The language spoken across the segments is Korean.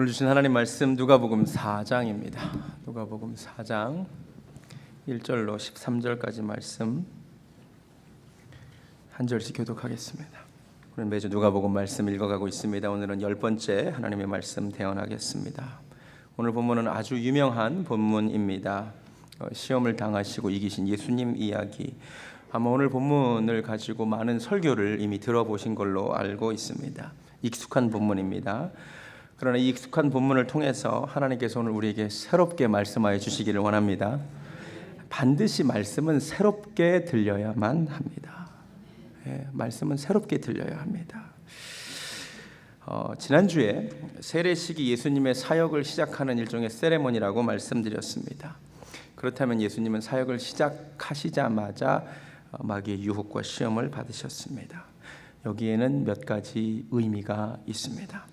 오늘 주신 하나님 말씀 누가복음 4장입니다. 누가복음 4장 1절로 13절까지 말씀 한 절씩 교독하겠습니다. 우리 매주 누가복음 말씀 읽어가고 있습니다. 오늘은 10번째 하나님의 말씀 대언하겠습니다. 오늘 본문은 아주 유명한 본문입니다. 시험을 당하시고 이기신 예수님 이야기. 아마 오늘 본문을 가지고 많은 설교를 이미 들어보신 걸로 알고 있습니다. 익숙한 본문입니다. 그러나 이 익숙한 본문을 통해서 하나님께서 오늘 우리에게 새롭게 말씀하여 주시기를 원합니다. 반드시 말씀은 새롭게 들려야만 합니다. 말씀은 새롭게 들려야 합니다. 지난주에 세례식이 예수님의 사역을 시작하는 일종의 세레모니라고 말씀드렸습니다. 그렇다면 예수님은 사역을 시작하시자마자 마귀의 유혹과 시험을 받으셨습니다. 여기에는 몇 가지 의미가 있습니다.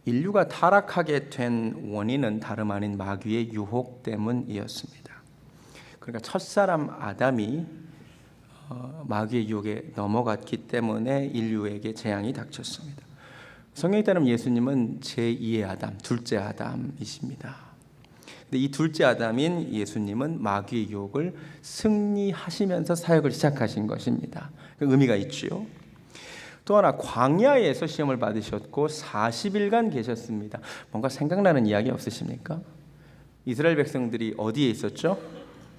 인류가 타락하게 된 원인은 다름 아닌 마귀의 유혹 때문이었습니다. 그러니까 첫사람 아담이 마귀의 유혹에 넘어갔기 때문에 인류에게 재앙이 닥쳤습니다. 성경에 따르면 예수님은 제2의 아담, 둘째 아담이십니다. 근데 이 둘째 아담인 예수님은 마귀의 유혹을 승리하시면서 사역을 시작하신 것입니다. 그 의미가 있지요. 또 하나 광야에서 시험을 받으셨고 40일간 계셨습니다. 뭔가 생각나는 이야기 없으십니까? 이스라엘 백성들이 어디에 있었죠?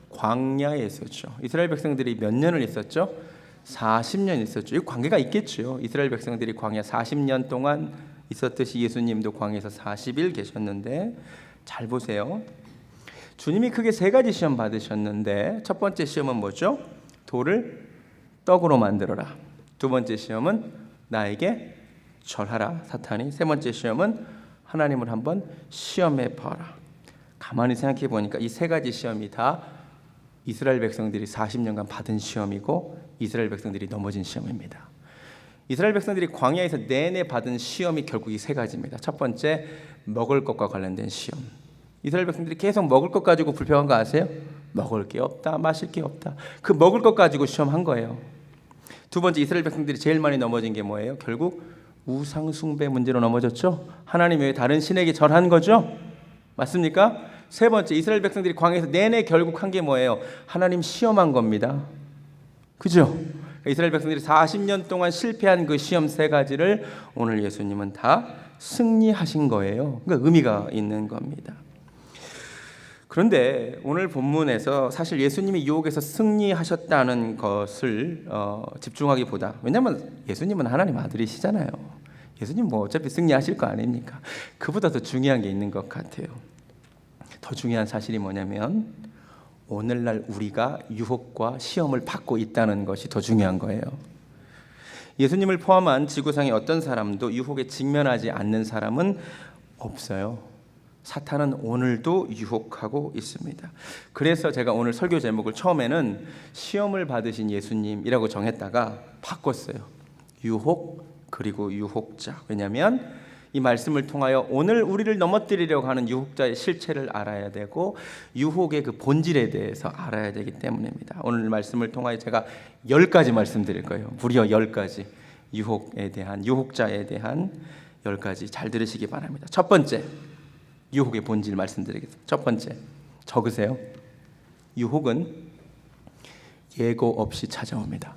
광야에 있었죠. 이스라엘 백성들이 몇 년을 있었죠? 40년 있었죠. 이 관계가 있겠죠. 이스라엘 백성들이 광야 40년 동안 있었듯이 예수님도 광야에서 40일 계셨는데 잘 보세요. 주님이 크게 세 가지 시험 받으셨는데 첫 번째 시험은 뭐죠? 돌을 떡으로 만들어라. 두 번째 시험은 나에게 절하라 사탄이. 세 번째 시험은 하나님을 한번 시험해 봐라. 가만히 생각해 보니까 이 세 가지 시험이 다 이스라엘 백성들이 40년간 받은 시험이고 이스라엘 백성들이 넘어진 시험입니다. 이스라엘 백성들이 광야에서 내내 받은 시험이 결국 이 세 가지입니다. 첫 번째, 먹을 것과 관련된 시험. 이스라엘 백성들이 계속 먹을 것 가지고 불평한 거 아세요? 먹을 게 없다, 마실 게 없다. 그 먹을 것 가지고 시험한 거예요. 두 번째, 이스라엘 백성들이 제일 많이 넘어진 게 뭐예요? 결국 우상 숭배 문제로 넘어졌죠. 하나님 외에 다른 신에게 절한 거죠. 맞습니까? 세 번째, 이스라엘 백성들이 광야에서 내내 결국 한 게 뭐예요? 하나님 시험한 겁니다. 그죠? 이스라엘 백성들이 40년 동안 실패한 그 시험 세 가지를 오늘 예수님은 다 승리하신 거예요. 그러니까 의미가 있는 겁니다. 그런데 오늘 본문에서 사실 예수님이 유혹에서 승리하셨다는 것을 집중하기보다, 왜냐하면 예수님은 하나님 아들이시잖아요. 예수님 뭐 어차피 승리하실 거 아닙니까? 그보다 더 중요한 게 있는 것 같아요. 더 중요한 사실이 뭐냐면 오늘날 우리가 유혹과 시험을 받고 있다는 것이 더 중요한 거예요. 예수님을 포함한 지구상의 어떤 사람도 유혹에 직면하지 않는 사람은 없어요. 사탄은 오늘도 유혹하고 있습니다. 그래서 제가 오늘 설교 제목을 처음에는 시험을 받으신 예수님이라고 정했다가 바꿨어요. 유혹 그리고 유혹자. 왜냐하면 이 말씀을 통하여 오늘 우리를 넘어뜨리려고 하는 유혹자의 실체를 알아야 되고 유혹의 그 본질에 대해서 알아야 되기 때문입니다. 오늘 말씀을 통하여 제가 10가지 말씀드릴 거예요. 무려 10가지 유혹에 대한, 유혹자에 대한 10가지 잘 들으시기 바랍니다. 첫 번째, 유혹의 본질 말씀드리겠습니다. 첫 번째, 적으세요. 유혹은 예고 없이 찾아옵니다.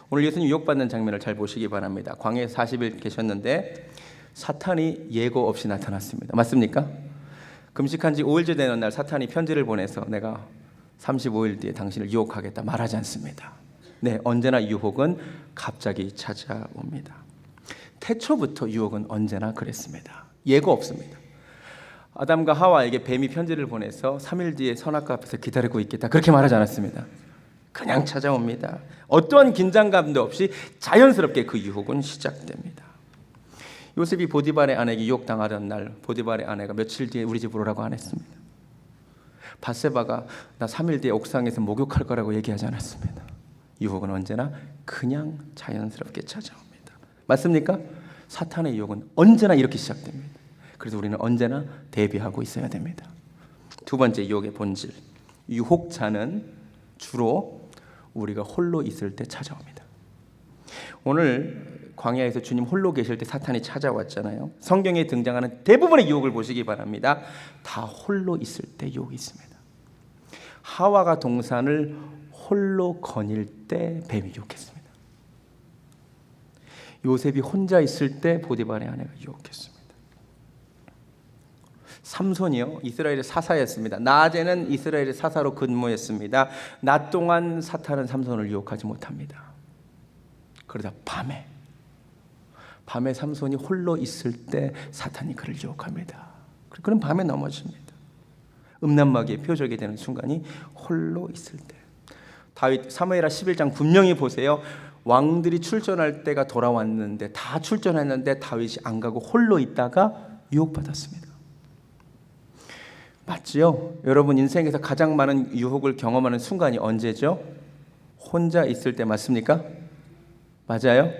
오늘 예수님 유혹받는 장면을 잘 보시기 바랍니다. 광야에 40일 계셨는데 사탄이 예고 없이 나타났습니다. 맞습니까? 금식한 지 5일째 되는 날 사탄이 편지를 보내서 내가 35일 뒤에 당신을 유혹하겠다 말하지 않습니다. 네, 언제나 유혹은 갑자기 찾아옵니다. 태초부터 유혹은 언제나 그랬습니다. 예고 없습니다. 아담과 하와에게 뱀이 편지를 보내서 3일 뒤에 선악과 앞에서 기다리고 있겠다 그렇게 말하지 않았습니다. 그냥 찾아옵니다. 어떠한 긴장감도 없이 자연스럽게 그 유혹은 시작됩니다. 요셉이 보디발의 아내에게 유혹당하던 날 보디발의 아내가 며칠 뒤에 우리 집으로 오라고 안 했습니다. 밧세바가 나 3일 뒤에 옥상에서 목욕할 거라고 얘기하지 않았습니다. 유혹은 언제나 그냥 자연스럽게 찾아옵니다. 맞습니까? 사탄의 유혹은 언제나 이렇게 시작됩니다. 그래서 우리는 언제나 대비하고 있어야 됩니다. 두 번째, 유혹의 본질. 유혹자는 주로 우리가 홀로 있을 때 찾아옵니다. 오늘 광야에서 주님 홀로 계실 때 사탄이 찾아왔잖아요. 성경에 등장하는 대부분의 유혹을 보시기 바랍니다. 다 홀로 있을 때 유혹이 있습니다. 하와가 동산을 홀로 거닐 때 뱀이 유혹했습니다. 요셉이 혼자 있을 때 보디발의 아내가 유혹했습니다. 삼손이요, 이스라엘의 사사였습니다. 낮에는 이스라엘의 사사로 근무했습니다. 낮 동안 사탄은 삼손을 유혹하지 못합니다. 그러다 밤에 삼손이 홀로 있을 때 사탄이 그를 유혹합니다. 그는 밤에 넘어집니다. 음란마귀의 표적이 되는 순간이 홀로 있을 때. 다윗 사무엘하 11장 분명히 보세요. 왕들이 출전할 때가 돌아왔는데 다 출전했는데 다윗이 안 가고 홀로 있다가 유혹받았습니다. 맞지요? 여러분 인생에서 가장 많은 유혹을 경험하는 순간이 언제죠? 혼자 있을 때 맞습니까? 맞아요?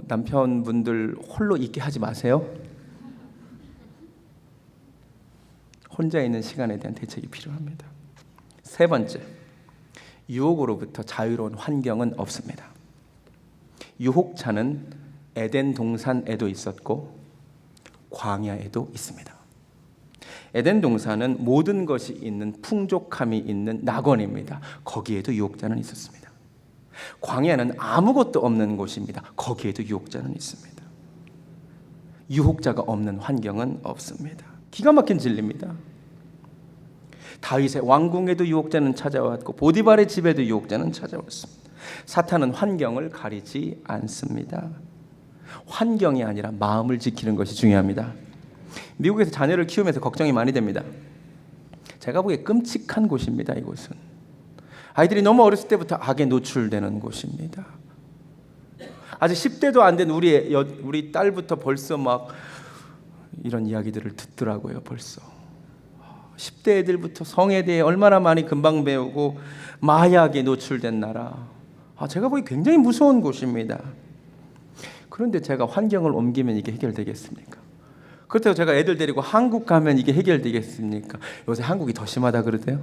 남편분들 홀로 있게 하지 마세요. 혼자 있는 시간에 대한 대책이 필요합니다. 세 번째, 유혹으로부터 자유로운 환경은 없습니다. 유혹자는 에덴 동산에도 있었고 광야에도 있습니다. 에덴 동산은 모든 것이 있는 풍족함이 있는 낙원입니다. 거기에도 유혹자는 있었습니다. 광야는 아무것도 없는 곳입니다. 거기에도 유혹자는 있습니다. 유혹자가 없는 환경은 없습니다. 기가 막힌 진리입니다. 다윗의 왕궁에도 유혹자는 찾아왔고 보디발의 집에도 유혹자는 찾아왔습니다. 사탄은 환경을 가리지 않습니다. 환경이 아니라 마음을 지키는 것이 중요합니다. 미국에서 자녀를 키우면서 걱정이 많이 됩니다. 제가 보기에 끔찍한 곳입니다. 이곳은 아이들이 너무 어렸을 때부터 악에 노출되는 곳입니다. 아직 10대도 안 된 우리 딸부터 벌써 막 이런 이야기들을 듣더라고요. 벌써 10대 애들부터 성에 대해 얼마나 많이 금방 배우고 마약에 노출된 나라. 제가 보기 굉장히 무서운 곳입니다. 그런데 제가 환경을 옮기면 이게 해결되겠습니까? 그렇다고 제가 애들 데리고 한국 가면 이게 해결되겠습니까? 요새 한국이 더 심하다 그러대요.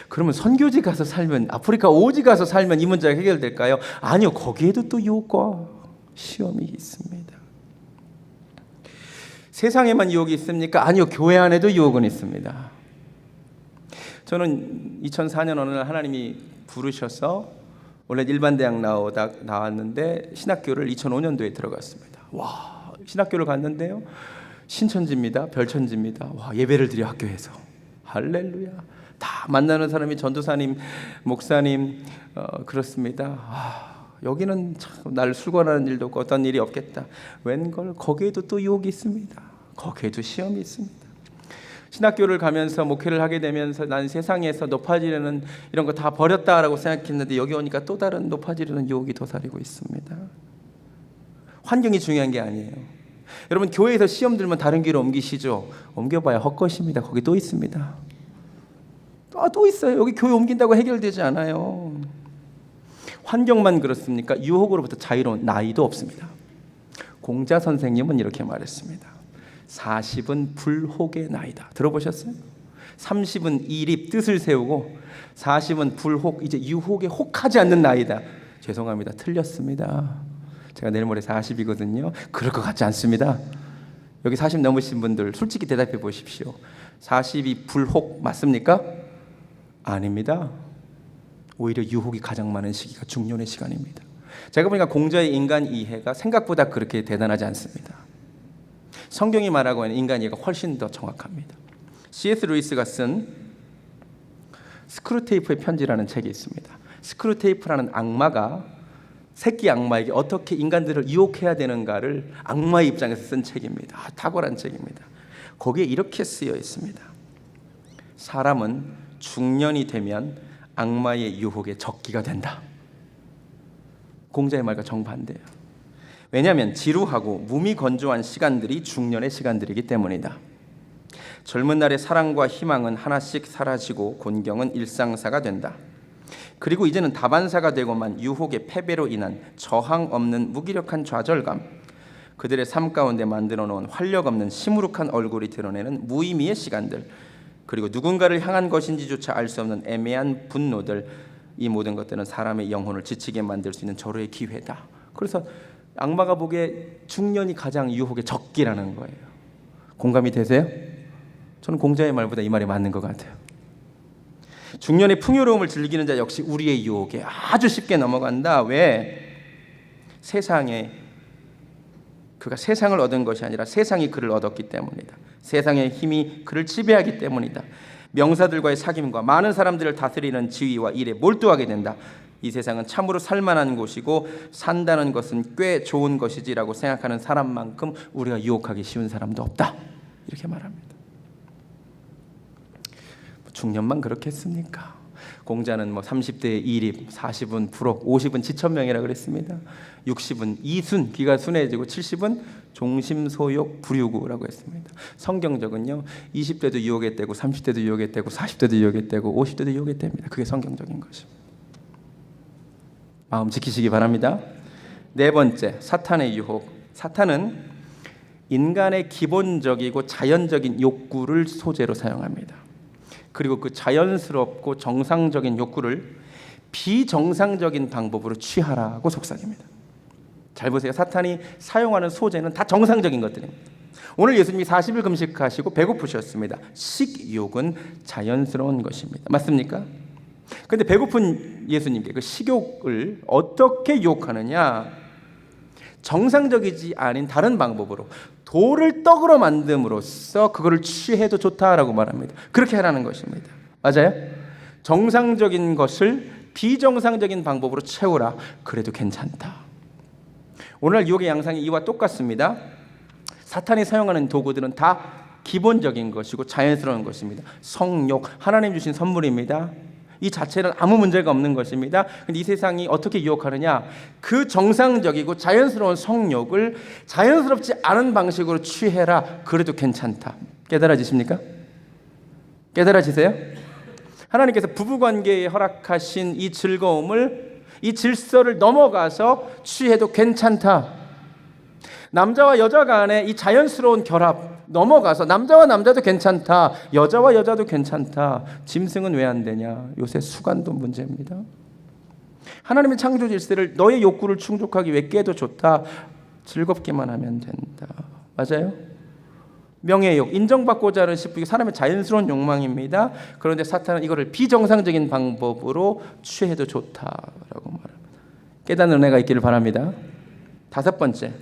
그러면 선교지 가서 살면, 아프리카 오지 가서 살면 이 문제가 해결될까요? 아니요. 거기에도 또 유혹과 시험이 있습니다. 세상에만 유혹이 있습니까? 아니요. 교회 안에도 유혹은 있습니다. 저는 2004년 어느 날 하나님이 부르셔서 원래 일반 대학 나왔는데 신학교를 2005년도에 들어갔습니다. 와, 신학교를 갔는데요. 신천지입니다. 별천지입니다. 와, 예배를 드려 학교에서. 할렐루야. 다 만나는 사람이 전도사님, 목사님, 그렇습니다. 여기는 참 날 술권하는 일도 없고 어떤 일이 없겠다. 웬걸 거기에도 또 유혹이 있습니다. 거기에도 시험이 있습니다. 신학교를 가면서 목회를 하게 되면서 난 세상에서 높아지려는 이런 거 다 버렸다라고 생각했는데 여기 오니까 또 다른 높아지려는 유혹이 도사리고 있습니다. 환경이 중요한 게 아니에요. 여러분 교회에서 시험 들면 다른 길로 옮기시죠. 옮겨봐야 헛것입니다. 거기 또 있습니다. 또 있어요. 여기 교회 옮긴다고 해결되지 않아요. 환경만 그렇습니까? 유혹으로부터 자유로운 나이도 없습니다. 공자 선생님은 이렇게 말했습니다. 40은 불혹의 나이다. 들어보셨어요? 30은 이립 뜻을 세우고 40은 불혹, 이제 유혹에 혹하지 않는 나이다. 죄송합니다. 틀렸습니다. 제가 내일 모레 40이거든요. 그럴 것 같지 않습니다. 여기 40 넘으신 분들 솔직히 대답해 보십시오. 40이 불혹 맞습니까? 아닙니다. 오히려 유혹이 가장 많은 시기가 중년의 시간입니다. 제가 보니까 공자의 인간 이해가 생각보다 그렇게 대단하지 않습니다. 성경이 말하고 있는 인간 이해가 훨씬 더 정확합니다. C.S. 루이스가 쓴 스크루테이프의 편지라는 책이 있습니다. 스크루테이프라는 악마가 새끼 악마에게 어떻게 인간들을 유혹해야 되는가를 악마의 입장에서 쓴 책입니다. 탁월한 책입니다. 거기에 이렇게 쓰여 있습니다. 사람은 중년이 되면 악마의 유혹에 적기가 된다. 공자의 말과 정반대예요. 왜냐하면 지루하고 무미건조한 시간들이 중년의 시간들이기 때문이다. 젊은 날의 사랑과 희망은 하나씩 사라지고 곤경은 일상사가 된다. 그리고 이제는 다반사가 되고만 유혹의 패배로 인한 저항 없는 무기력한 좌절감, 그들의 삶 가운데 만들어 놓은 활력 없는 시무룩한 얼굴이 드러내는 무의미의 시간들, 그리고 누군가를 향한 것인지조차 알 수 없는 애매한 분노들, 이 모든 것들은 사람의 영혼을 지치게 만들 수 있는 절호의 기회다. 그래서 악마가 보기에 중년이 가장 유혹의 적기라는 거예요. 공감이 되세요? 저는 공자의 말보다 이 말이 맞는 것 같아요. 중년의 풍요로움을 즐기는 자 역시 우리의 유혹에 아주 쉽게 넘어간다. 왜? 그가 세상을 얻은 것이 아니라 세상이 그를 얻었기 때문이다. 세상의 힘이 그를 지배하기 때문이다. 명사들과의 사귐과 많은 사람들을 다스리는 지위와 일에 몰두하게 된다. 이 세상은 참으로 살만한 곳이고 산다는 것은 꽤 좋은 것이지라고 생각하는 사람만큼 우리가 유혹하기 쉬운 사람도 없다. 이렇게 말합니다. 중년만 그렇겠습니까? 공자는 30대에 이립, 40은 불혹, 50은 지천명이라고 그랬습니다. 60은 이순, 귀가 순해지고 70은 종심소욕 불유구라고 했습니다. 성경적은요 20대도 유혹에 떼고 30대도 유혹에 떼고 40대도 유혹에 떼고 50대도 유혹에 뗍니다. 그게 성경적인 것입니다. 마음 지키시기 바랍니다. 네 번째, 사탄의 유혹. 사탄은 인간의 기본적이고 자연적인 욕구를 소재로 사용합니다. 그리고 그 자연스럽고 정상적인 욕구를 비정상적인 방법으로 취하라고 속삭입니다. 잘 보세요. 사탄이 사용하는 소재는 다 정상적인 것들입니다. 오늘 예수님이 40일 금식하시고 배고프셨습니다. 식욕은 자연스러운 것입니다. 맞습니까? 그런데 배고픈 예수님께 그 식욕을 어떻게 유혹하느냐? 정상적이지 않은 다른 방법으로 돌을 떡으로 만듦으로써 그거를 취해도 좋다라고 말합니다. 그렇게 하라는 것입니다. 맞아요? 정상적인 것을 비정상적인 방법으로 채우라. 그래도 괜찮다. 오늘 유혹의 양상이 이와 똑같습니다. 사탄이 사용하는 도구들은 다 기본적인 것이고 자연스러운 것입니다. 성욕, 하나님 주신 선물입니다. 이 자체는 아무 문제가 없는 것입니다. 그런데 이 세상이 어떻게 유혹하느냐? 그 정상적이고 자연스러운 성욕을 자연스럽지 않은 방식으로 취해라. 그래도 괜찮다. 깨달아지십니까? 깨달아지세요? 하나님께서 부부관계에 허락하신 이 즐거움을, 이 질서를 넘어가서 취해도 괜찮다. 남자와 여자 간의 이 자연스러운 결합 넘어가서 남자와 남자도 괜찮다. 여자와 여자도 괜찮다. 짐승은 왜 안 되냐? 요새 수간도 문제입니다. 하나님의 창조 질서를 너의 욕구를 충족하기 위해 깨도 좋다. 즐겁기만 하면 된다. 맞아요? 명예욕, 인정받고자 하는 싶고 사람의 자연스러운 욕망입니다. 그런데 사탄은 이거를 비정상적인 방법으로 취해도 좋다라고 말합니다. 깨닫는 은혜가 있기를 바랍니다. 다섯 번째,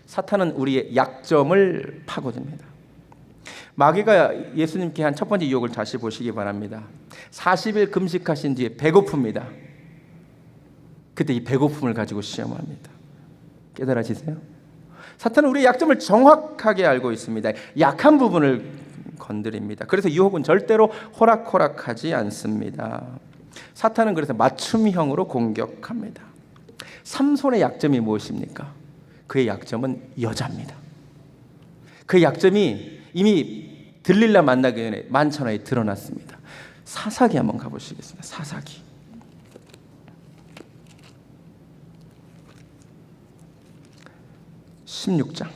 사탄은 우리의 약점을 파고듭니다. 마귀가 예수님께 한 첫 번째 유혹을 다시 보시기 바랍니다. 40일 금식하신 뒤에 배고픕니다. 그때 이 배고픔을 가지고 시험합니다. 깨달아지세요? 사탄은 우리의 약점을 정확하게 알고 있습니다. 약한 부분을 건드립니다. 그래서 유혹은 절대로 호락호락하지 않습니다. 사탄은 그래서 맞춤형으로 공격합니다. 삼손의 약점이 무엇입니까? 그의 약점은 여자입니다. 그의 약점이 이미 들릴라 만나기 전에 만천하에 드러났습니다. 사사기 한번 가보시겠습니다. 사사기 16장.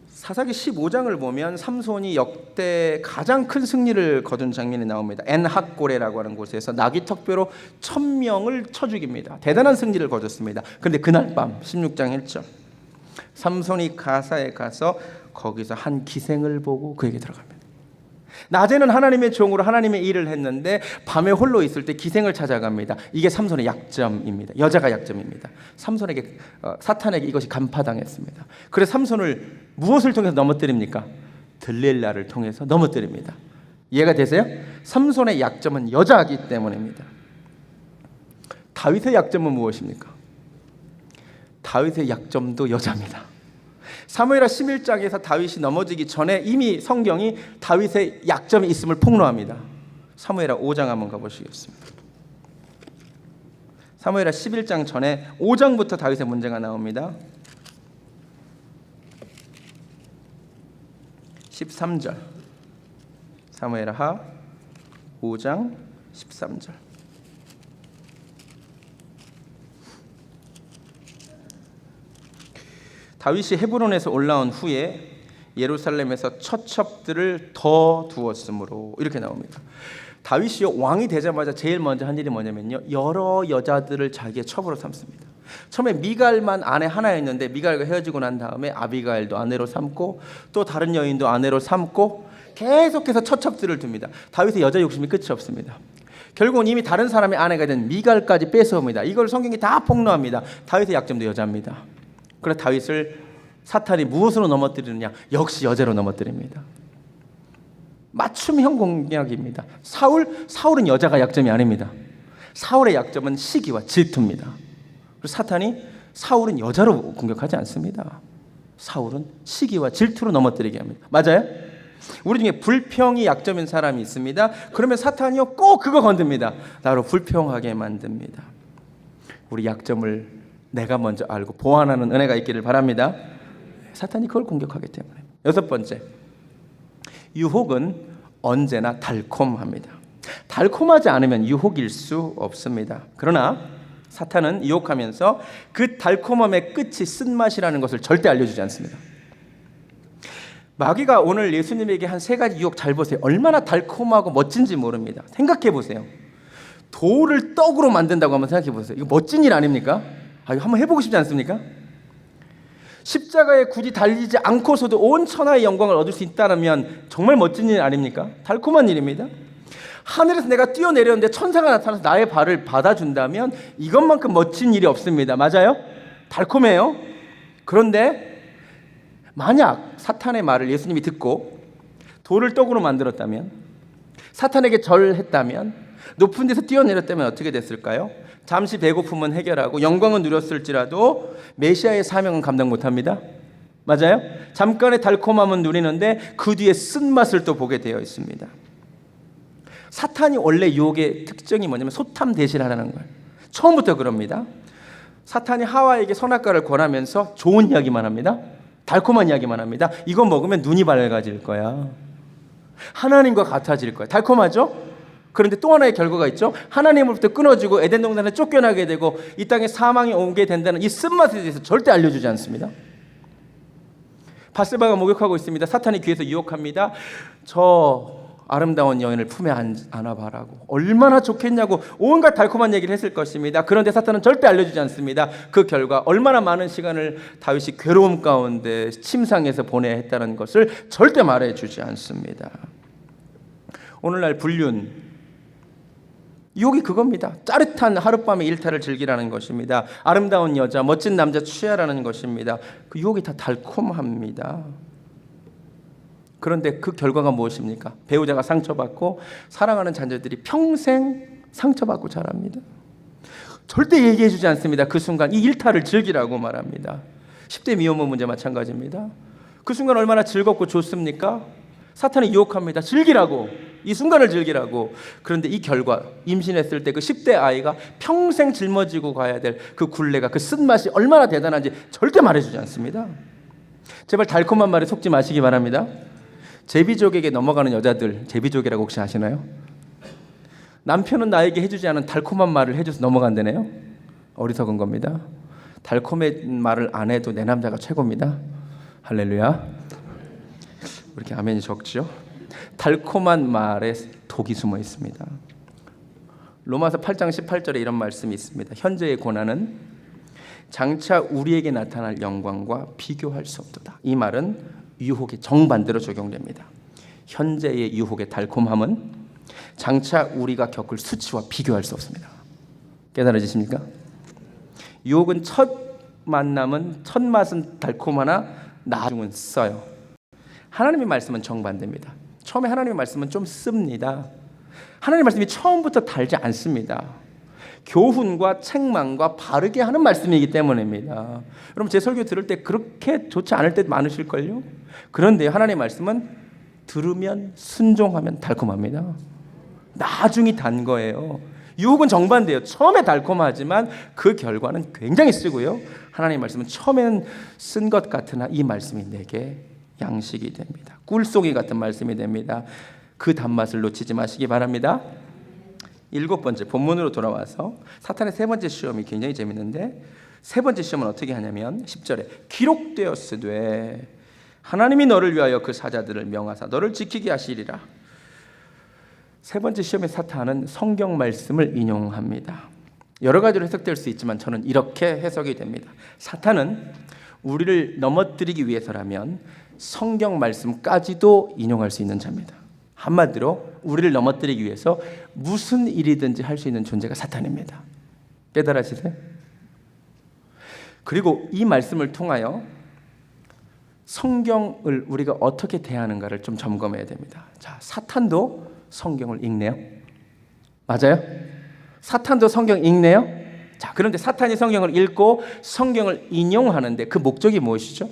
사사기 15장을 보면 삼손이 역대 가장 큰 승리를 거둔 장면이 나옵니다. 엔학고레라고 하는 곳에서 나귀턱뼈로 1000명을 쳐 죽입니다. 대단한 승리를 거뒀습니다. 그런데 그날 밤 16장 1절 삼손이 가사에 가서 거기서 한 기생을 보고 그에게 들어갑니다. 낮에는 하나님의 종으로 하나님의 일을 했는데 밤에 홀로 있을 때 기생을 찾아갑니다. 이게 삼손의 약점입니다. 여자가 약점입니다. 삼손에게 사탄에게 이것이 간파당했습니다. 그래서 삼손을 무엇을 통해서 넘어뜨립니까? 들릴라를 통해서 넘어뜨립니다. 이해가 되세요? 삼손의 약점은 여자이기 때문입니다. 다윗의 약점은 무엇입니까? 다윗의 약점도 여자입니다. 사무엘하 11장에서 다윗이 넘어지기 전에 이미 성경이 다윗의 약점이 있음을 폭로합니다. 사무엘하 5장 한번 가보시겠습니다. 사무엘하 11장 전에 5장부터 다윗의 문제가 나옵니다. 13절 사무엘하 5장 13절 다윗이 헤브론에서 올라온 후에 예루살렘에서 처첩들을 더 두었으므로 이렇게 나옵니다. 다윗이 왕이 되자마자 제일 먼저 한 일이 뭐냐면요, 여러 여자들을 자기의 첩으로 삼습니다. 처음에 미갈만 아내 하나였는데 미갈과 헤어지고 난 다음에 아비가일도 아내로 삼고 또 다른 여인도 아내로 삼고 계속해서 처첩들을 둡니다. 다윗의 여자 욕심이 끝이 없습니다. 결국은 이미 다른 사람의 아내가 된 미갈까지 뺏어옵니다. 이걸 성경이 다 폭로합니다. 다윗의 약점도 여자입니다. 그래서 다윗을 사탄이 무엇으로 넘어뜨리느냐? 역시 여자로 넘어뜨립니다. 맞춤형 공략입니다. 사울은 여자가 약점이 아닙니다. 사울의 약점은 시기와 질투입니다. 그래서 사탄이 사울은 여자로 공격하지 않습니다. 사울은 시기와 질투로 넘어뜨리게 합니다. 맞아요? 우리 중에 불평이 약점인 사람이 있습니다. 그러면 사탄이요 꼭 그거 건듭니다. 나로 불평하게 만듭니다. 우리 약점을 내가 먼저 알고 보완하는 은혜가 있기를 바랍니다. 사탄이 그걸 공격하기 때문에. 여섯 번째, 유혹은 언제나 달콤합니다. 달콤하지 않으면 유혹일 수 없습니다. 그러나 사탄은 유혹하면서 그 달콤함의 끝이 쓴맛이라는 것을 절대 알려주지 않습니다. 마귀가 오늘 예수님에게 한 세 가지 유혹 잘 보세요. 얼마나 달콤하고 멋진지 모릅니다. 생각해 보세요. 돌을 떡으로 만든다고 한번 생각해 보세요. 이거 멋진 일 아닙니까? 이거 한번 해보고 싶지 않습니까? 십자가에 굳이 달리지 않고서도 온 천하의 영광을 얻을 수 있다면 정말 멋진 일 아닙니까? 달콤한 일입니다. 하늘에서 내가 뛰어내렸는데 천사가 나타나서 나의 발을 받아준다면 이것만큼 멋진 일이 없습니다. 맞아요? 달콤해요. 그런데 만약 사탄의 말을 예수님이 듣고 돌을 떡으로 만들었다면, 사탄에게 절했다면, 높은 데서 뛰어내렸다면 어떻게 됐을까요? 잠시 배고픔은 해결하고 영광은 누렸을지라도 메시아의 사명은 감당 못합니다. 맞아요? 잠깐의 달콤함은 누리는데 그 뒤에 쓴맛을 또 보게 되어 있습니다. 사탄이 원래 유혹의 특징이 뭐냐면 소탐대실하라는 거예요. 처음부터 그럽니다. 사탄이 하와에게 선악과를 권하면서 좋은 이야기만 합니다. 달콤한 이야기만 합니다. 이거 먹으면 눈이 밝아질 거야. 하나님과 같아질 거야. 달콤하죠? 그런데 또 하나의 결과가 있죠. 하나님으로부터 끊어지고 에덴 동산에 쫓겨나게 되고 이 땅에 사망이 오게 된다는 이 쓴맛에 대해서 절대 알려주지 않습니다. 바세바가 목욕하고 있습니다. 사탄이 귀에서 유혹합니다. 저 아름다운 여인을 품에 안아봐라고. 얼마나 좋겠냐고 온갖 달콤한 얘기를 했을 것입니다. 그런데 사탄은 절대 알려주지 않습니다. 그 결과 얼마나 많은 시간을 다윗이 괴로움 가운데 침상에서 보내야 했다는 것을 절대 말해주지 않습니다. 오늘날 불륜 유혹이 그겁니다. 짜릿한 하룻밤의 일탈을 즐기라는 것입니다. 아름다운 여자, 멋진 남자 취하라는 것입니다. 그 유혹이 다 달콤합니다. 그런데 그 결과가 무엇입니까? 배우자가 상처받고 사랑하는 자녀들이 평생 상처받고 자랍니다. 절대 얘기해주지 않습니다. 그 순간 이 일탈을 즐기라고 말합니다. 10대 미혼모 문제 마찬가지입니다. 그 순간 얼마나 즐겁고 좋습니까? 사탄이 유혹합니다. 즐기라고, 이 순간을 즐기라고. 그런데 이 결과, 임신했을 때 그 10대 아이가 평생 짊어지고 가야 될 그 굴레가, 그 쓴맛이 얼마나 대단한지 절대 말해주지 않습니다. 제발 달콤한 말에 속지 마시기 바랍니다. 제비족에게 넘어가는 여자들, 제비족이라고 혹시 아시나요? 남편은 나에게 해주지 않은 달콤한 말을 해줘서 넘어간다네요. 어리석은 겁니다. 달콤한 말을 안 해도 내 남자가 최고입니다. 할렐루야. 왜 이렇게 아멘이 적죠? 달콤한 말에 독이 숨어 있습니다. 로마서 8장 18절에 이런 말씀이 있습니다. 현재의 고난은 장차 우리에게 나타날 영광과 비교할 수 없도다. 이 말은 유혹의 정반대로 적용됩니다. 현재의 유혹의 달콤함은 장차 우리가 겪을 수치와 비교할 수 없습니다. 깨달아지십니까? 유혹은 첫 만남은 첫 맛은 달콤하나 나중은 써요. 하나님의 말씀은 정반대입니다. 처음에 하나님의 말씀은 좀 씁니다. 하나님의 말씀이 처음부터 달지 않습니다. 교훈과 책망과 바르게 하는 말씀이기 때문입니다. 여러분 제 설교 들을 때 그렇게 좋지 않을 때 많으실걸요? 그런데 하나님의 말씀은 들으면 순종하면 달콤합니다. 나중이 단 거예요. 유혹은 정반대예요. 처음에 달콤하지만 그 결과는 굉장히 쓰고요. 하나님의 말씀은 처음에는 쓴 것 같으나 이 말씀이 내게 양식이 됩니다. 꿀송이 같은 말씀이 됩니다. 그 단맛을 놓치지 마시기 바랍니다. 일곱 번째, 본문으로 돌아와서 사탄의 세 번째 시험이 굉장히 재밌는데, 세 번째 시험은 어떻게 하냐면 10절에 기록되었으되 하나님이 너를 위하여 그 사자들을 명하사 너를 지키게 하시리라. 세 번째 시험의 사탄은 성경 말씀을 인용합니다. 여러 가지로 해석될 수 있지만 저는 이렇게 해석이 됩니다. 사탄은 우리를 넘어뜨리기 위해서라면 성경 말씀까지도 인용할 수 있는 자입니다. 한마디로 우리를 넘어뜨리기 위해서 무슨 일이든지 할 수 있는 존재가 사탄입니다. 깨달으시세요? 그리고 이 말씀을 통하여 성경을 우리가 어떻게 대하는가를 좀 점검해야 됩니다. 자, 사탄도 성경을 읽네요. 맞아요? 사탄도 성경 읽네요. 자, 그런데 사탄이 성경을 읽고 성경을 인용하는데 그 목적이 무엇이죠?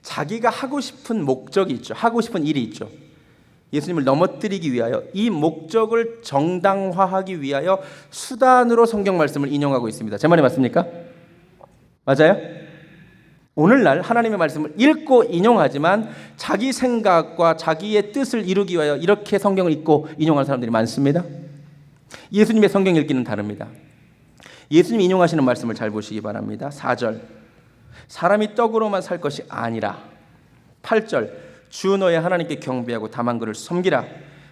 자기가 하고 싶은 목적이 있죠. 하고 싶은 일이 있죠. 예수님을 넘어뜨리기 위하여 이 목적을 정당화하기 위하여 수단으로 성경 말씀을 인용하고 있습니다. 제 말이 맞습니까? 맞아요? 오늘날 하나님의 말씀을 읽고 인용하지만 자기 생각과 자기의 뜻을 이루기 위하여 이렇게 성경을 읽고 인용하는 사람들이 많습니다. 예수님의 성경 읽기는 다릅니다. 예수님이 인용하시는 말씀을 잘 보시기 바랍니다. 4절 사람이 떡으로만 살 것이 아니라 8절 주 너의 하나님께 경배하고 다만 그를 섬기라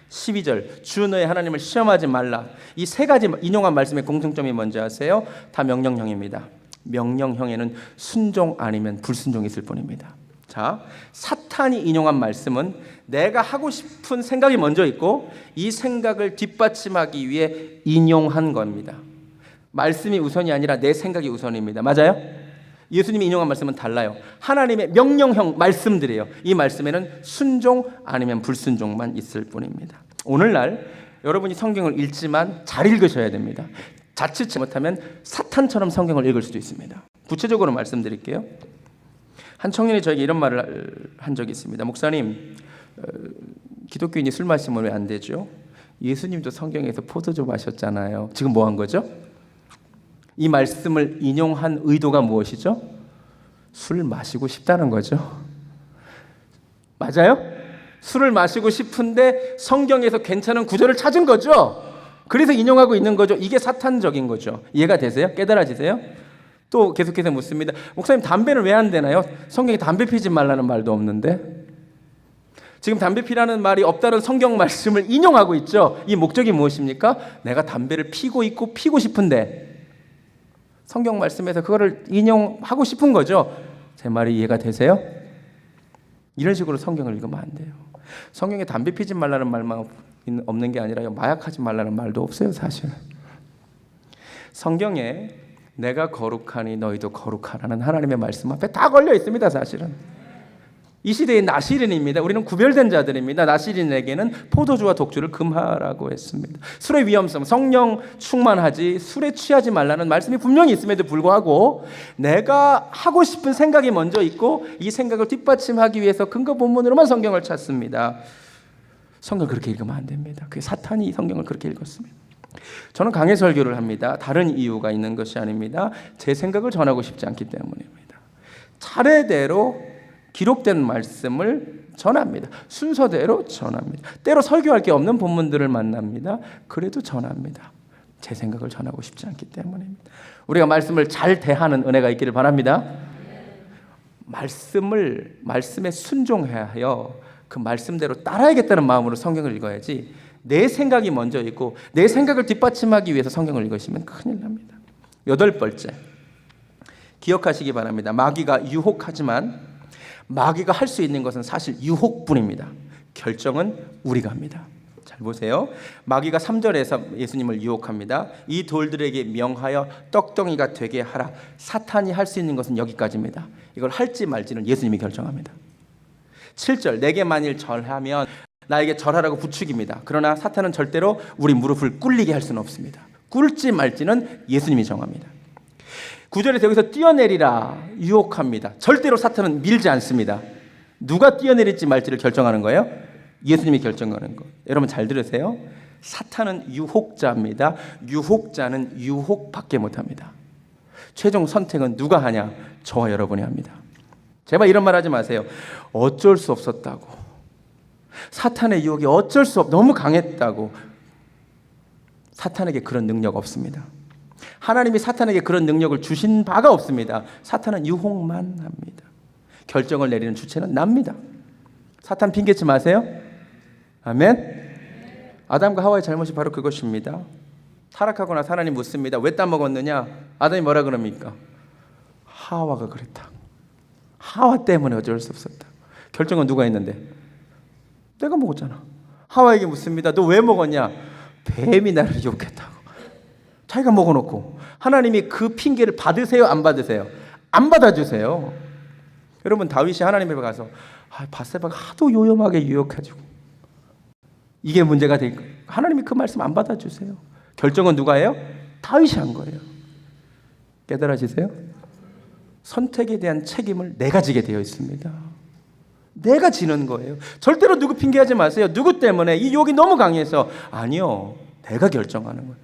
12절 주 너의 하나님을 시험하지 말라. 이 세 가지 인용한 말씀의 공통점이 뭔지 아세요? 다 명령형입니다. 명령형에는 순종 아니면 불순종이 있을 뿐입니다. 자, 사탄이 인용한 말씀은 내가 하고 싶은 생각이 먼저 있고 이 생각을 뒷받침하기 위해 인용한 겁니다. 말씀이 우선이 아니라 내 생각이 우선입니다. 맞아요? 예수님이 인용한 말씀은 달라요. 하나님의 명령형 말씀들이에요. 이 말씀에는 순종 아니면 불순종만 있을 뿐입니다. 오늘날 여러분이 성경을 읽지만 잘 읽으셔야 됩니다. 자칫 잘못하면 사탄처럼 성경을 읽을 수도 있습니다. 구체적으로 말씀드릴게요. 한 청년이 저에게 이런 말을 한 적이 있습니다. 목사님, 기독교인이 술 마시면 왜 안 되죠? 예수님도 성경에서 포도주 마셨잖아요. 지금 뭐 한 거죠? 이 말씀을 인용한 의도가 무엇이죠? 술 마시고 싶다는 거죠. 맞아요? 술을 마시고 싶은데 성경에서 괜찮은 구절을 찾은 거죠. 그래서 인용하고 있는 거죠. 이게 사탄적인 거죠. 이해가 되세요? 깨달아지세요? 또 계속해서 묻습니다. 목사님, 담배는 왜 안 되나요? 성경에 담배 피지 말라는 말도 없는데. 지금 담배 피라는 말이 없다는 성경 말씀을 인용하고 있죠. 이 목적이 무엇입니까? 내가 담배를 피고 있고 피고 싶은데 성경 말씀에서 그거를 인용하고 싶은 거죠. 제 말이 이해가 되세요? 이런 식으로 성경을 읽으면 안 돼요. 성경에 담배 피지 말라는 말만 없는 게 아니라 마약하지 말라는 말도 없어요. 사실 성경에 내가 거룩하니 너희도 거룩하라는 하나님의 말씀 앞에 다 걸려 있습니다. 사실은 이 시대의 나시린입니다. 우리는 구별된 자들입니다. 나시린에게는 포도주와 독주를 금하라고 했습니다. 술의 위험성, 성령 충만하지 술에 취하지 말라는 말씀이 분명히 있음에도 불구하고 내가 하고 싶은 생각이 먼저 있고 이 생각을 뒷받침하기 위해서 근거 본문으로만 성경을 찾습니다. 성경을 그렇게 읽으면 안 됩니다. 그게 사탄이 성경을 그렇게 읽었습니다. 저는 강해 설교를 합니다. 다른 이유가 있는 것이 아닙니다. 제 생각을 전하고 싶지 않기 때문입니다. 차례대로 기록된 말씀을 전합니다. 순서대로 전합니다. 때로 설교할 게 없는 본문들을 만납니다. 그래도 전합니다. 제 생각을 전하고 싶지 않기 때문입니다. 우리가 말씀을 잘 대하는 은혜가 있기를 바랍니다. 말씀에 순종해야 하여 그 말씀대로 따라야겠다는 마음으로 성경을 읽어야지 내 생각이 먼저 있고 내 생각을 뒷받침하기 위해서 성경을 읽으시면 큰일 납니다. 8번째, 기억하시기 바랍니다. 마귀가 유혹하지만 마귀가 할 수 있는 것은 사실 유혹뿐입니다. 결정은 우리가 합니다. 잘 보세요. 마귀가 3절에서 예수님을 유혹합니다. 이 돌들에게 명하여 떡덩이가 되게 하라. 사탄이 할 수 있는 것은 여기까지입니다. 이걸 할지 말지는 예수님이 결정합니다. 7절, 내게 만일 절하면 나에게 절하라고 부축입니다. 그러나 사탄은 절대로 우리 무릎을 꿇리게 할 수는 없습니다. 꿇지 말지는 예수님이 정합니다. 9절에서 여기서 뛰어내리라 유혹합니다. 절대로 사탄은 밀지 않습니다. 누가 뛰어내릴지 말지를 결정하는 거예요? 예수님이 결정하는 거. 여러분 잘 들으세요. 사탄은 유혹자입니다. 유혹자는 유혹밖에 못합니다. 최종 선택은 누가 하냐? 저와 여러분이 합니다. 제발 이런 말 하지 마세요. 어쩔 수 없었다고. 사탄의 유혹이 어쩔 수 없, 너무 강했다고. 사탄에게 그런 능력 없습니다. 하나님이 사탄에게 그런 능력을 주신 바가 없습니다. 사탄은 유혹만 합니다. 결정을 내리는 주체는 납니다. 사탄 핑계치 마세요. 아멘. 아담과 하와의 잘못이 바로 그것입니다. 타락하고 나서 하나님 묻습니다. 왜 따먹었느냐? 아담이 뭐라 그럽니까? 하와가 그랬다. 하와 때문에 어쩔 수 없었다. 결정은 누가 했는데? 내가 먹었잖아. 하와에게 묻습니다. 너 왜 먹었냐? 뱀이 나를 유혹했다고. 자기가 먹어놓고. 하나님이 그 핑계를 받으세요? 안 받으세요? 안 받아주세요. 여러분, 다윗이 하나님 앞에 가서 밧세바가 하도 요염하게 유혹해가지고 이게 문제가 되니까 하나님이 그 말씀 안 받아주세요. 결정은 누가 해요? 다윗이 한 거예요. 깨달아지세요? 선택에 대한 책임을 내가 지게 되어 있습니다. 내가 지는 거예요. 절대로 누구 핑계하지 마세요. 누구 때문에 이 유혹이 너무 강해서. 아니요, 내가 결정하는 거예요.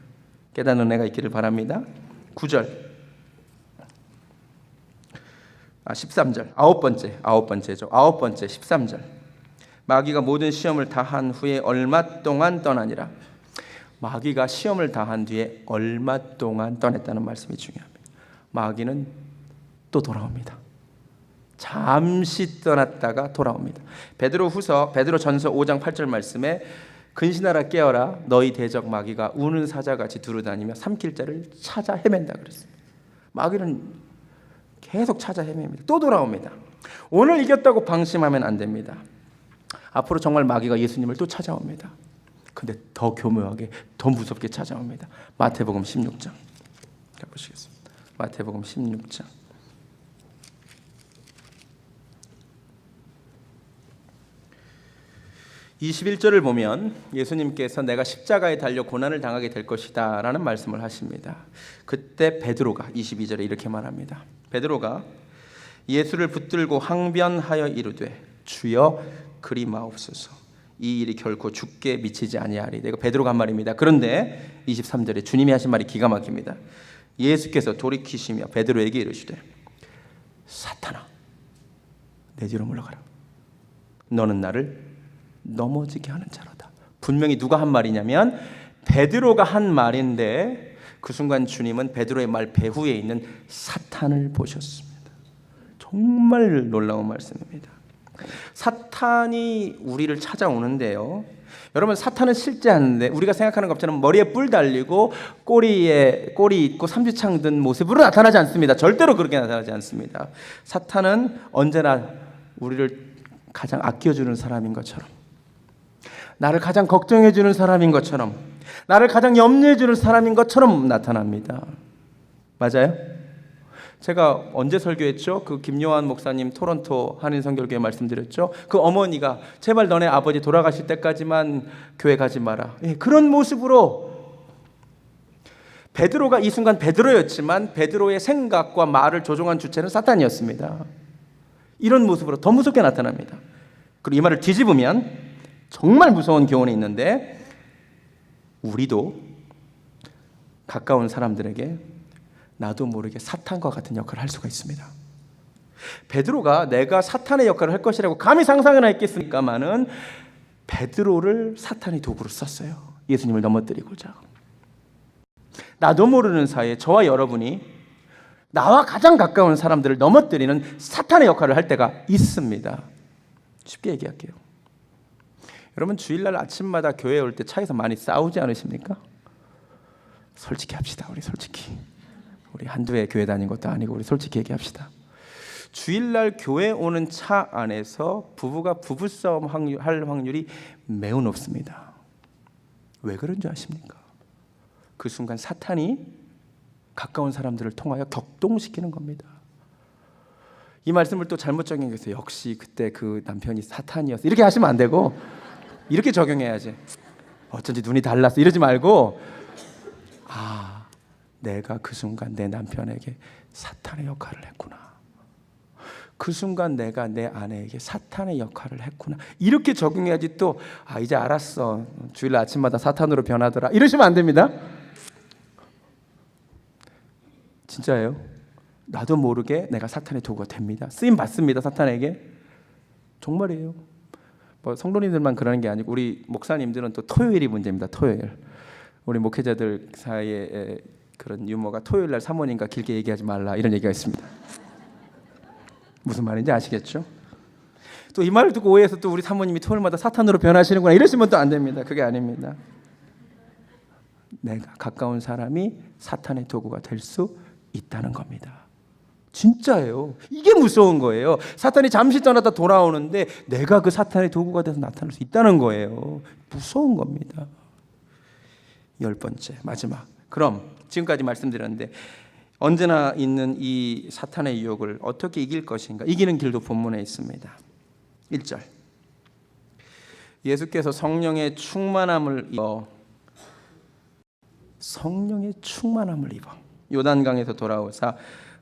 깨닫는 은혜가 있기를 바랍니다. 9절 13절 아홉 번째죠. 13절 마귀가 모든 시험을 다한 후에 얼마 동안 떠나니라. 마귀가 시험을 다한 뒤에 얼마 동안 떠났다는 말씀이 중요합니다. 마귀는 또 돌아옵니다. 잠시 떠났다가 돌아옵니다. 베드로전서 5장 8절 말씀에 근신하라 깨어라 너희 대적 마귀가 우는 사자같이 두루다니며 삼킬 자를 찾아 헤맨다 그랬습니다. 마귀는 계속 찾아 헤맵니다. 또 돌아옵니다. 오늘 이겼다고 방심하면 안 됩니다. 앞으로 정말 마귀가 예수님을 또 찾아옵니다. 근데 더 교묘하게 더 무섭게 찾아옵니다. 마태복음 16장 가보시겠습니다. 마태복음 16장 21절을 보면 예수님께서 내가 십자가에 달려 고난을 당하게 될 것이다 라는 말씀을 하십니다. 그때 베드로가 22절에 이렇게 말합니다. 베드로가 예수를 붙들고 항변하여 이르되 주여 그리 마옵소서 이 일이 결코 죽게 미치지 아니하리. 내가 베드로가 한 말입니다. 그런데 23절에 주님이 하신 말이 기가 막힙니다. 예수께서 돌이키시며 베드로에게 이르시되 사탄아 내 뒤로 물러가라. 너는 나를 넘어지게 하는 자로다. 분명히 누가 한 말이냐면 베드로가 한 말인데 그 순간 주님은 베드로의 말 배후에 있는 사탄을 보셨습니다. 정말 놀라운 말씀입니다. 사탄이 우리를 찾아오는데요. 여러분, 사탄은 실제 하는데 우리가 생각하는 것처럼 머리에 뿔 달리고 꼬리 있고 삼지창 든 모습으로 나타나지 않습니다. 절대로 그렇게 나타나지 않습니다. 사탄은 언제나 우리를 가장 아껴주는 사람인 것처럼, 나를 가장 걱정해주는 사람인 것처럼, 나를 가장 염려해주는 사람인 것처럼 나타납니다. 맞아요? 제가 언제 설교했죠? 그 김요한 목사님 토론토 한인선교교회 말씀드렸죠? 그 어머니가 제발 너네 아버지 돌아가실 때까지만 교회 가지 마라. 예, 그런 모습으로 베드로가 이 순간 베드로였지만 베드로의 생각과 말을 조종한 주체는 사탄이었습니다. 이런 모습으로 더 무섭게 나타납니다. 그리고 이 말을 뒤집으면 정말 무서운 교훈이 있는데 우리도 가까운 사람들에게 나도 모르게 사탄과 같은 역할을 할 수가 있습니다. 베드로가 내가 사탄의 역할을 할 것이라고 감히 상상이나 했겠습니까마는 베드로를 사탄의 도구로 썼어요. 예수님을 넘어뜨리고자. 나도 모르는 사이에 저와 여러분이 나와 가장 가까운 사람들을 넘어뜨리는 사탄의 역할을 할 때가 있습니다. 쉽게 얘기할게요. 여러분, 주일날 아침마다 교회에 올 때 차에서 많이 싸우지 않으십니까? 솔직히 합시다. 우리 한두 해 교회 다닌 것도 아니고 우리 솔직히 얘기합시다. 주일날 교회 오는 차 안에서 부부가 부부싸움 할 확률이 매우 높습니다. 왜 그런 줄 아십니까? 그 순간 사탄이 가까운 사람들을 통하여 격동시키는 겁니다. 이 말씀을 또 잘못 적용해서 역시 그때 그 남편이 사탄이었어 이렇게 하시면 안 되고 이렇게 적용해야지. 어쩐지 눈이 달랐어 이러지 말고 내가 그 순간 내 남편에게 사탄의 역할을 했구나. 그 순간 내가 내 아내에게 사탄의 역할을 했구나. 이렇게 적용해야지 또 이제 알았어. 주일 아침마다 사탄으로 변하더라. 이러시면 안 됩니다. 진짜예요. 나도 모르게 내가 사탄의 도구가 됩니다. 쓰임 받습니다. 사탄에게. 정말이에요. 뭐 성도님들만 그러는 게 아니고 우리 목사님들은 또 토요일이 문제입니다. 토요일. 우리 목회자들 사이에 그런 유머가 토요일 날 사모님과 길게 얘기하지 말라 이런 얘기가 있습니다. 무슨 말인지 아시겠죠? 또 이 말을 듣고 오해해서 또 우리 사모님이 토요일마다 사탄으로 변하시는구나 이러시면 또 안 됩니다. 그게 아닙니다. 내가 가까운 사람이 사탄의 도구가 될 수 있다는 겁니다. 진짜예요. 이게 무서운 거예요. 사탄이 잠시 떠났다 돌아오는데 내가 그 사탄의 도구가 돼서 나타날 수 있다는 거예요. 무서운 겁니다. 10번째 마지막. 그럼 지금까지 말씀드렸는데 언제나 있는 이 사탄의 유혹을 어떻게 이길 것인가? 이기는 길도 본문에 있습니다. 1절. 예수께서 성령의 충만함을 입어 요단강에서 돌아오사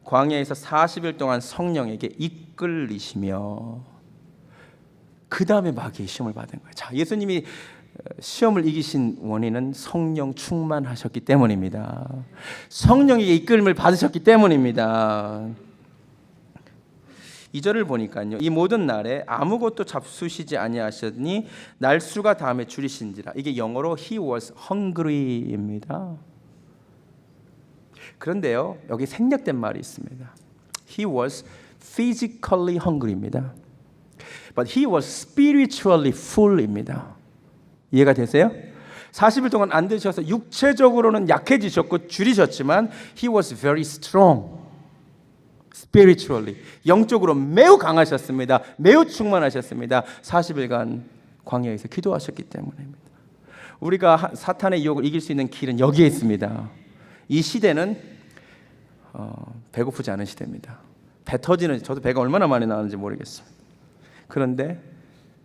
광야에서 40일 동안 성령에게 이끌리시며 그 다음에 마귀의 시험을 받은 거예요. 자, 예수님이 시험을 이기신 원인은 성령 충만하셨기 때문입니다. 성령에게 이끌림을 받으셨기 때문입니다. 2절을 보니까요. 이 모든 날에 아무것도 잡수시지 아니하셨니 날수가 다음에 줄이신지라. 이게 영어로 He was hungry입니다. 그런데요. 여기 생략된 말이 있습니다. He was physically hungry입니다. But he was spiritually full입니다. 이해가 되세요? 40일 동안 안 드셔서 육체적으로는 약해지셨고 줄이셨지만 He was very strong. spiritually 영적으로 매우 강하셨습니다. 매우 충만하셨습니다. 40일간 광야에서 기도하셨기 때문입니다. 우리가 사탄의 유혹을 이길 수 있는 길은 여기에 있습니다. 이 시대는 배고프지 않은 시대입니다. 배 터지는 저도 배가 얼마나 많이 나는지 모르겠습니다. 그런데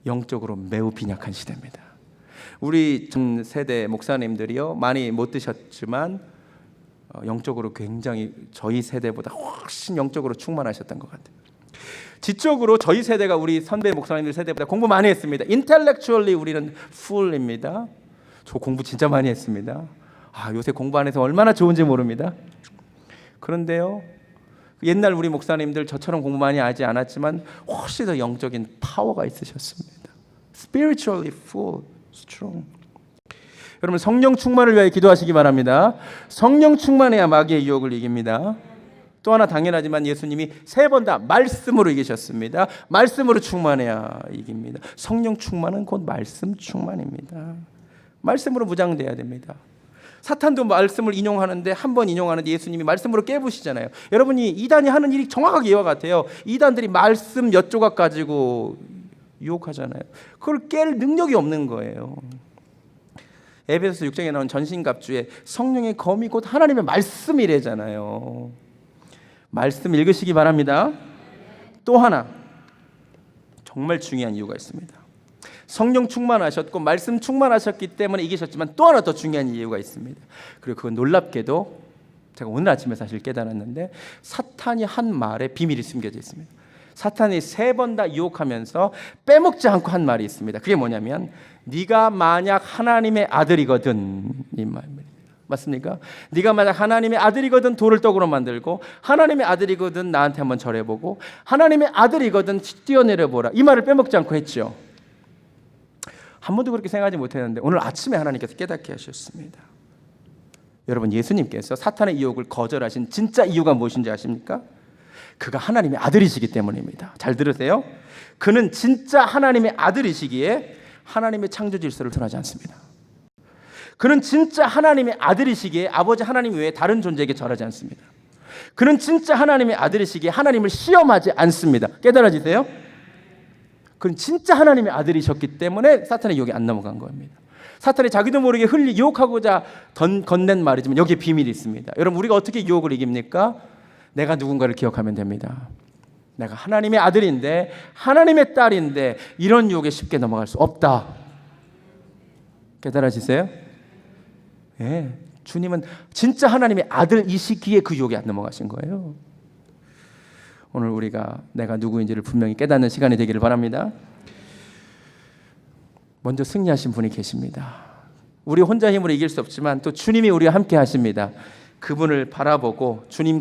영적으로 매우 빈약한 시대입니다. 우리 전 세대 목사님들이요 많이 못 드셨지만 영적으로 굉장히 저희 세대보다 훨씬 영적으로 충만하셨던 것 같아요. 지적으로 저희 세대가 우리 선배 목사님들 세대보다 공부 많이 했습니다. intellectually 우리는 full입니다. 저 공부 진짜 많이 했습니다. 요새 공부 안 해서 얼마나 좋은지 모릅니다. 그런데요 옛날 우리 목사님들 저처럼 공부 많이 하지 않았지만 훨씬 더 영적인 파워가 있으셨습니다. spiritually full, strong. 여러분 성령 충만을 위하여 기도하시기 바랍니다. 성령 충만해야 마귀의 유혹을 이깁니다. 또 하나 당연하지만 예수님이 3번 다 말씀으로 이기셨습니다. 말씀으로 충만해야 이깁니다. 성령 충만은 곧 말씀 충만입니다. 말씀으로 무장돼야 됩니다. 사탄도 말씀을 인용하는데 한 번 인용하는데 예수님이 말씀으로 깨부시잖아요. 여러분이 이단이 하는 일이 정확하게 이와 같아요. 이단들이 말씀 몇 조각 가지고 유혹하잖아요. 그걸 깰 능력이 없는 거예요. 에베소서 6장에 나온 전신갑주에 성령의 검이 곧 하나님의 말씀이래잖아요. 말씀 읽으시기 바랍니다. 또 하나 정말 중요한 이유가 있습니다. 성령 충만하셨고 말씀 충만하셨기 때문에 이기셨지만 또 하나 더 중요한 이유가 있습니다. 그리고 그건 놀랍게도 제가 오늘 아침에 사실 깨달았는데 사탄이 한 말에 비밀이 숨겨져 있습니다. 사탄이 3번 다 유혹하면서 빼먹지 않고 한 말이 있습니다. 그게 뭐냐면 네가 만약 하나님의 아들이거든 이 말입니다. 맞습니까? 네가 만약 하나님의 아들이거든 돌을 떡으로 만들고 하나님의 아들이거든 나한테 한번 절해보고 하나님의 아들이거든 뛰어내려보라. 이 말을 빼먹지 않고 했죠. 한 번도 그렇게 생각하지 못했는데 오늘 아침에 하나님께서 깨닫게 하셨습니다. 여러분 예수님께서 사탄의 유혹을 거절하신 진짜 이유가 무엇인지 아십니까? 그가 하나님의 아들이시기 때문입니다. 잘 들으세요. 그는 진짜 하나님의 아들이시기에 하나님의 창조 질서를 전하지 않습니다. 그는 진짜 하나님의 아들이시기에 아버지 하나님 외에 다른 존재에게 절하지 않습니다. 그는 진짜 하나님의 아들이시기에 하나님을 시험하지 않습니다. 깨달아지세요? 그는 진짜 하나님의 아들이셨기 때문에 사탄의 유혹에 안 넘어간 겁니다. 사탄이 자기도 모르게 유혹하고자 건넨 말이지만 여기에 비밀이 있습니다. 여러분 우리가 어떻게 유혹을 이깁니까? 내가 누군가를 기억하면 됩니다. 내가 하나님의 아들인데 하나님의 딸인데 이런 유혹에 쉽게 넘어갈 수 없다. 깨달아지세요? 예, 주님은 진짜 하나님의 아들이시기에 그 유혹에 안 넘어가신 거예요. 오늘 우리가 내가 누구인지를 분명히 깨닫는 시간이 되기를 바랍니다. 먼저 승리하신 분이 계십니다. 우리 혼자 힘으로 이길 수 없지만 또 주님이 우리와 함께 하십니다. 그분을 바라보고 주님이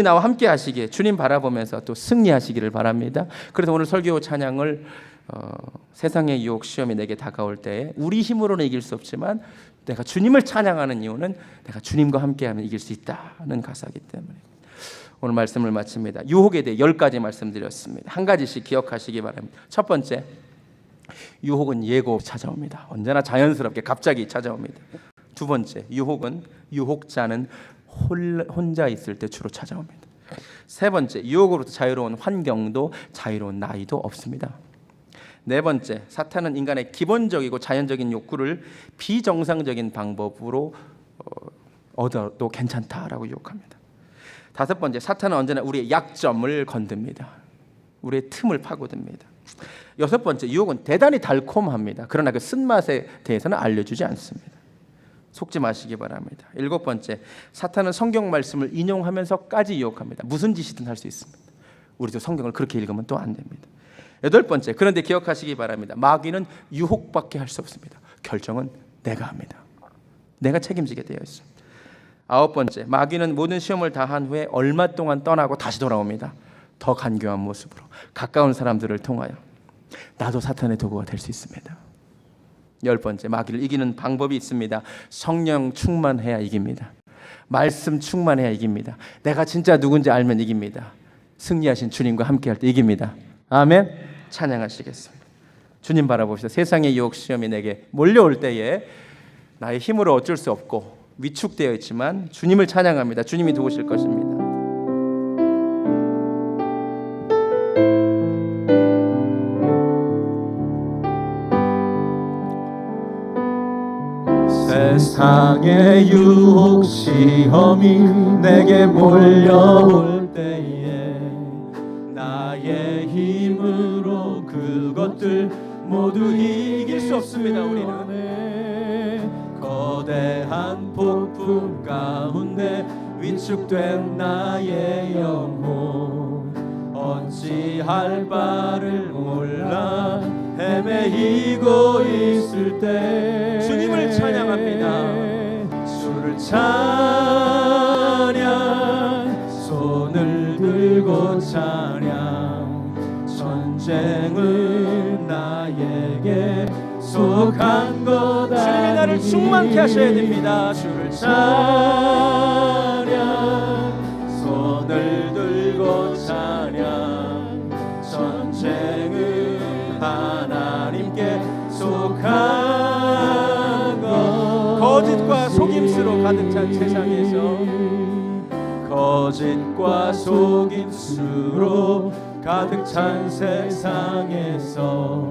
나와 함께 하시기에 주님 바라보면서 또 승리하시기를 바랍니다. 그래서 오늘 설교 찬양을 세상의 유혹 시험이 내게 다가올 때에 우리 힘으로는 이길 수 없지만 내가 주님을 찬양하는 이유는 내가 주님과 함께하면 이길 수 있다는 가사이기 때문에 오늘 말씀을 마칩니다. 유혹에 대해 10가지 말씀드렸습니다. 한 가지씩 기억하시기 바랍니다. 첫 번째, 유혹은 예고 없이 찾아옵니다. 언제나 자연스럽게 갑자기 찾아옵니다. 두 번째, 유혹자는 혼자 있을 때 주로 찾아옵니다. 세 번째, 유혹으로부터 자유로운 환경도 자유로운 나이도 없습니다. 네 번째, 사탄은 인간의 기본적이고 자연적인 욕구를 비정상적인 방법으로 얻어도 괜찮다라고 유혹합니다. 다섯 번째, 사탄은 언제나 우리의 약점을 건듭니다. 우리의 틈을 파고듭니다. 여섯 번째, 유혹은 대단히 달콤합니다. 그러나 그 쓴맛에 대해서는 알려주지 않습니다. 속지 마시기 바랍니다. 일곱 번째, 사탄은 성경 말씀을 인용하면서까지 유혹합니다. 무슨 짓이든 할 수 있습니다. 우리도 성경을 그렇게 읽으면 또 안 됩니다. 여덟 번째, 그런데 기억하시기 바랍니다. 마귀는 유혹밖에 할 수 없습니다. 결정은 내가 합니다. 내가 책임지게 되어 있습니다. 아홉 번째, 마귀는 모든 시험을 다 한 후에 얼마 동안 떠나고 다시 돌아옵니다. 더 간교한 모습으로 가까운 사람들을 통하여. 나도 사탄의 도구가 될 수 있습니다. 열 번째, 마귀를 이기는 방법이 있습니다. 성령 충만해야 이깁니다. 말씀 충만해야 이깁니다. 내가 진짜 누군지 알면 이깁니다. 승리하신 주님과 함께할 때 이깁니다. 아멘. 찬양하시겠습니다. 주님 바라봅시다. 세상의 유혹 시험이 내게 몰려올 때에 나의 힘으로 어쩔 수 없고 위축되어 있지만 주님을 찬양합니다. 주님이 도우실 것입니다. 세상의 유혹 시험이 내게 몰려올 때에 나의 힘으로 그것들 모두 이길 수 없습니다. 우리는 거대한 폭풍 가운데 위축된 나의 영혼 어찌할 바를 몰라 헤매이고 있을 때 주님을 찬양합니다. 주를 찬양 손을 들고 찬양 전쟁은 나에게 속한 거다. 주님이 나를 충만케 하셔야 됩니다. 주를 찬양 손을 들고 찬양 전쟁은 하나님께 속한 것. 거짓과 속임수로 가득 찬 세상에서 거짓과 속임수로 가득 찬 세상에서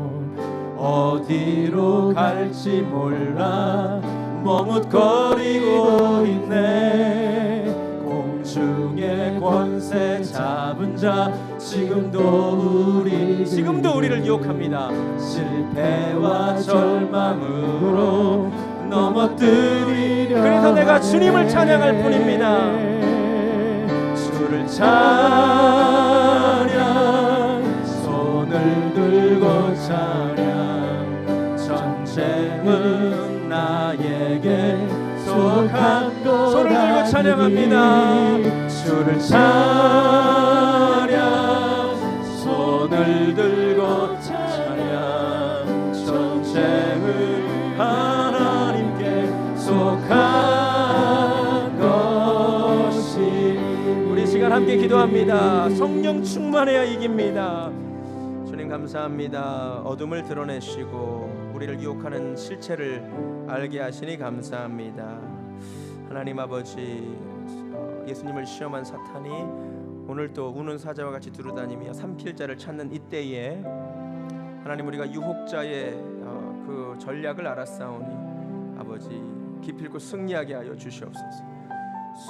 어디로 갈지 몰라 머뭇거리고 있네. 공중의 권세 잡은 자 지금도 우리를 유혹합니다. 실패와 절망으로 넘어뜨리려. 그래서 내가 주님을 찬양할 뿐입니다. 주를 찬양 손을 들고 찬양 전쟁은 나에게 속한 거다. 손을 들고 찬양합니다. 주를 찬양 손을 들고 찬양 전쟁은 하나님께 속한 것이. 우리 시간 함께 기도합니다. 성령 충만해야 이깁니다. 주님 감사합니다. 어둠을 드러내시고 우리를 유혹하는 실체를 알게 하시니 감사합니다. 하나님 아버지, 예수님을 시험한 사탄이 오늘 또 우는 사자와 같이 두루다니며 삼킬 자를 찾는 이때에 하나님, 우리가 유혹자의 그 전략을 알았사오니 아버지 기필코 승리하게 하여 주시옵소서.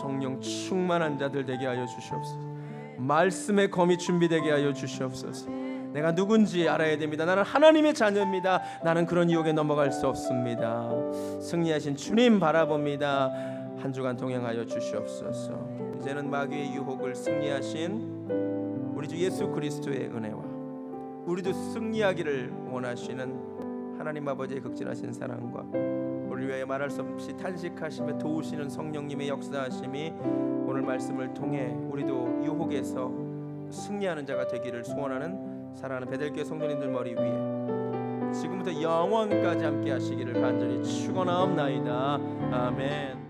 성령 충만한 자들 되게 하여 주시옵소서. 말씀의 검이 준비되게 하여 주시옵소서. 내가 누군지 알아야 됩니다. 나는 하나님의 자녀입니다. 나는 그런 유혹에 넘어갈 수 없습니다. 승리하신 주님 바라봅니다. 한 주간 동행하여 주시옵소서. 이제는 마귀의 유혹을 승리하신 우리 주 예수 그리스도의 은혜와 우리도 승리하기를 원하시는 하나님 아버지의 극진하신 사랑과 우리 위하여 말할 수 없이 탄식하시며 도우시는 성령님의 역사하심이 오늘 말씀을 통해 우리도 유혹에서 승리하는 자가 되기를 소원하는 사랑하는 베델교회 성도님들 머리 위에 지금부터 영원까지 함께 하시기를 간절히 축원하옵나이다. 아멘.